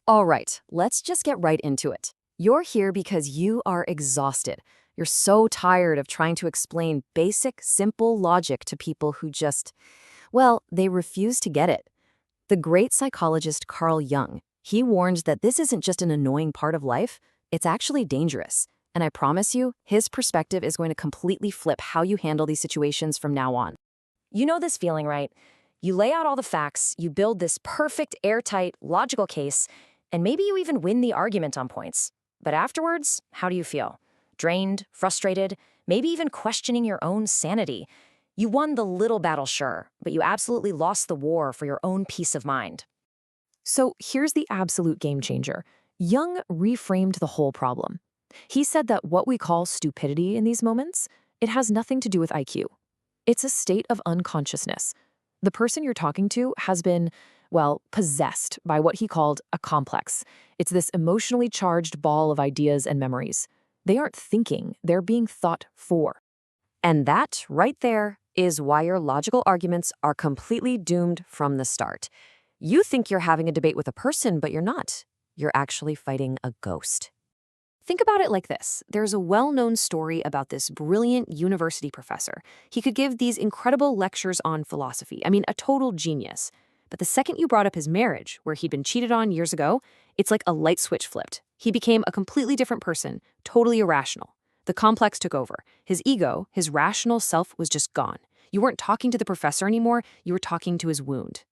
All right, let's just get right into it. You're here because you are exhausted. You're so tired of trying to explain basic, simple logic to people who just, well, they refuse to get it. The great psychologist Carl Jung, he warns that this isn't just an annoying part of life, it's actually dangerous. And I promise you, his perspective is going to completely flip how you handle these situations from now on. You know this feeling, right? You lay out all the facts, you build this perfect, airtight, logical case, and maybe you even win the argument on points. But afterwards, how do you feel? Drained, frustrated, maybe even questioning your own sanity. You won the little battle, sure, but you absolutely lost the war for your own peace of mind. So here's the absolute game changer. Jung reframed the whole problem. He said that what we call stupidity in these moments, it has nothing to do with IQ. It's a state of unconsciousness. The person you're talking to has been, well, possessed by what he called a complex. It's this emotionally charged ball of ideas and memories. They aren't thinking, they're being thought for. And that, right there, is why your logical arguments are completely doomed from the start. You think you're having a debate with a person, but you're not. You're actually fighting a ghost. Think about it like this. There's a well-known story about this brilliant university professor. He could give these incredible lectures on philosophy. I mean, a total genius. But the second you brought up his marriage, where he'd been cheated on years ago, it's like a light switch flipped. He became a completely different person, totally irrational. The complex took over. His ego, his rational self was just gone. You weren't talking to the professor anymore, you were talking to his wound.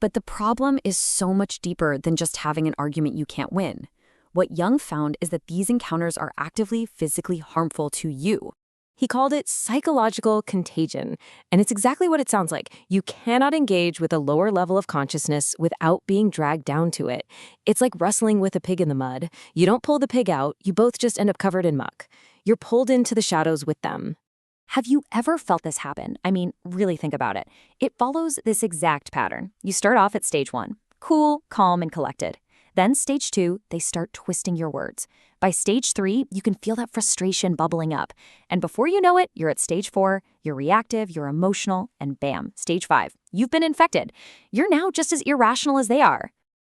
But the problem is so much deeper than just having an argument you can't win. What Jung found is that these encounters are actively physically harmful to you. He called it psychological contagion, and it's exactly what it sounds like. You cannot engage with a lower level of consciousness without being dragged down to it. It's like wrestling with a pig in the mud. You don't pull the pig out, you both just end up covered in muck. You're pulled into the shadows with them. Have you ever felt this happen? I mean, really think about it. It follows this exact pattern. You start off at stage 1, cool, calm, and collected. Then stage 2, they start twisting your words. By stage 3, you can feel that frustration bubbling up. And before you know it, you're at stage 4, you're reactive, you're emotional, and bam, stage 5, you've been infected. You're now just as irrational as they are.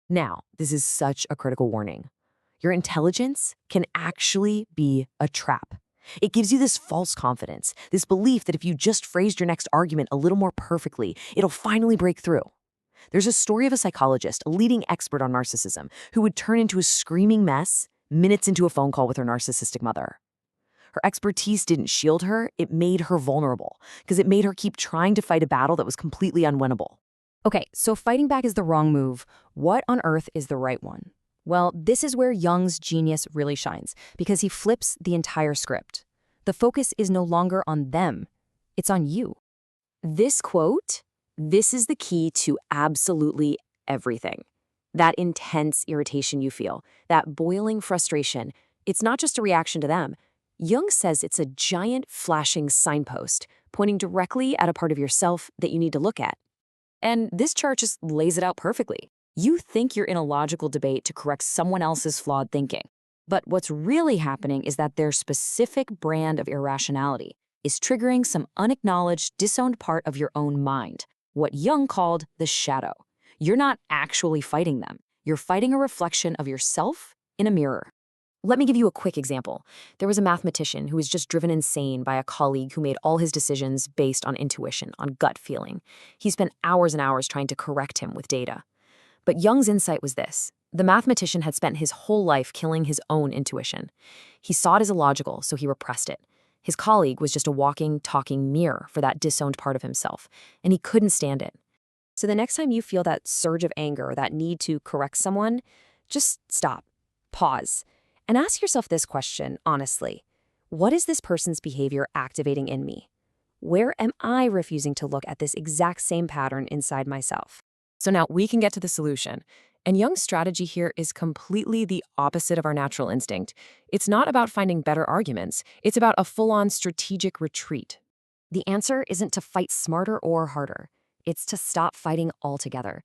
Now, this is such a critical warning. Your intelligence can actually be a trap. It gives you this false confidence, this belief that if you just phrased your next argument a little more perfectly, it'll finally break through. There's a story of a psychologist, a leading expert on narcissism, who would turn into a screaming mess minutes into a phone call with her narcissistic mother. Her expertise didn't shield her, it made her vulnerable, because it made her keep trying to fight a battle that was completely unwinnable. Okay, so fighting back is the wrong move. What on earth is the right one? Well, this is where Jung's genius really shines, because he flips the entire script. The focus is no longer on them, it's on you. This quote, this is the key to absolutely everything. That intense irritation you feel, that boiling frustration, it's not just a reaction to them. Jung says it's a giant flashing signpost pointing directly at a part of yourself that you need to look at. And this chart just lays it out perfectly. You think you're in a logical debate to correct someone else's flawed thinking. But what's really happening is that their specific brand of irrationality is triggering some unacknowledged, disowned part of your own mind, what Jung called the shadow. You're not actually fighting them. You're fighting a reflection of yourself in a mirror. Let me give you a quick example. There was a mathematician who was just driven insane by a colleague who made all his decisions based on intuition, on gut feeling. He spent hours and hours trying to correct him with data. But Jung's insight was this. The mathematician had spent his whole life killing his own intuition. He saw it as illogical, so he repressed it. His colleague was just a walking, talking mirror for that disowned part of himself, and he couldn't stand it. So the next time you feel that surge of anger or that need to correct someone, just stop, pause, and ask yourself this question honestly. What is this person's behavior activating in me? Where am I refusing to look at this exact same pattern inside myself? So now we can get to the solution. And Jung's strategy here is completely the opposite of our natural instinct. It's not about finding better arguments. It's about a full-on strategic retreat. The answer isn't to fight smarter or harder. It's to stop fighting altogether.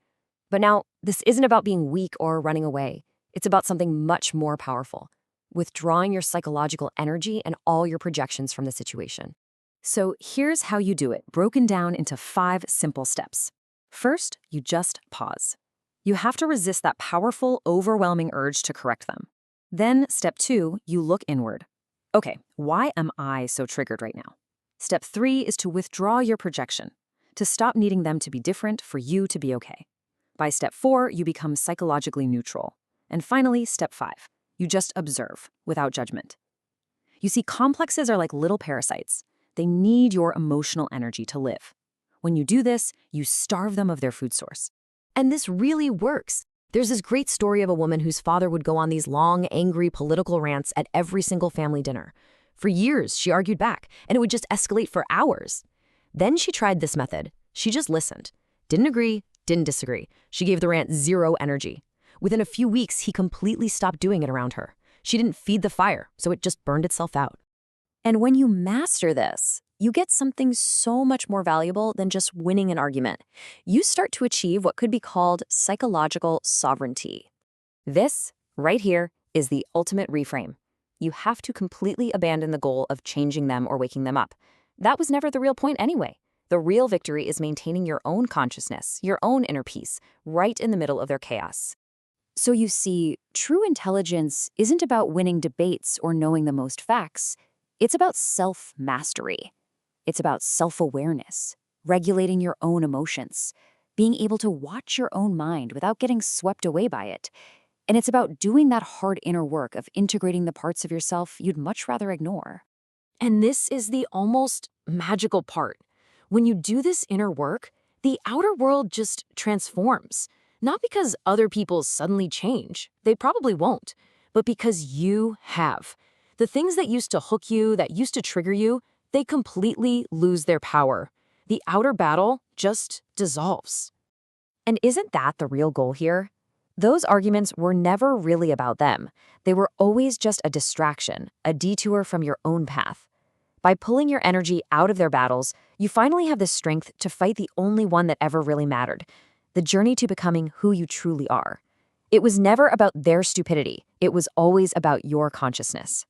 But now, this isn't about being weak or running away. It's about something much more powerful, withdrawing your psychological energy and all your projections from the situation. So here's how you do it, broken down into 5 simple steps. First, you just pause. You have to resist that powerful, overwhelming urge to correct them. Then, step 2, you look inward. Okay, why am I so triggered right now? Step 3 is to withdraw your projection, to stop needing them to be different for you to be okay. By step 4, you become psychologically neutral. And finally, step 5, you just observe without judgment. You see, complexes are like little parasites. They need your emotional energy to live. When you do this, you starve them of their food source. And this really works. There's this great story of a woman whose father would go on these long, angry political rants at every single family dinner. For years, she argued back, and it would just escalate for hours. Then she tried this method. She just listened. Didn't agree, didn't disagree. She gave the rant zero energy. Within a few weeks, he completely stopped doing it around her. She didn't feed the fire, so it just burned itself out. And when you master this, you get something so much more valuable than just winning an argument. You start to achieve what could be called psychological sovereignty. This, right here, is the ultimate reframe. You have to completely abandon the goal of changing them or waking them up. That was never the real point anyway. The real victory is maintaining your own consciousness, your own inner peace, right in the middle of their chaos. So you see, true intelligence isn't about winning debates or knowing the most facts. It's about self-mastery. It's about self-awareness, regulating your own emotions, being able to watch your own mind without getting swept away by it. And it's about doing that hard inner work of integrating the parts of yourself you'd much rather ignore. And this is the almost magical part. When you do this inner work, the outer world just transforms. Not because other people suddenly change, they probably won't, but because you have. The things that used to hook you, that used to trigger you, they completely lose their power. The outer battle just dissolves. And isn't that the real goal here? Those arguments were never really about them. They were always just a distraction, a detour from your own path. By pulling your energy out of their battles, you finally have the strength to fight the only one that ever really mattered, the journey to becoming who you truly are. It was never about their stupidity. It was always about your consciousness.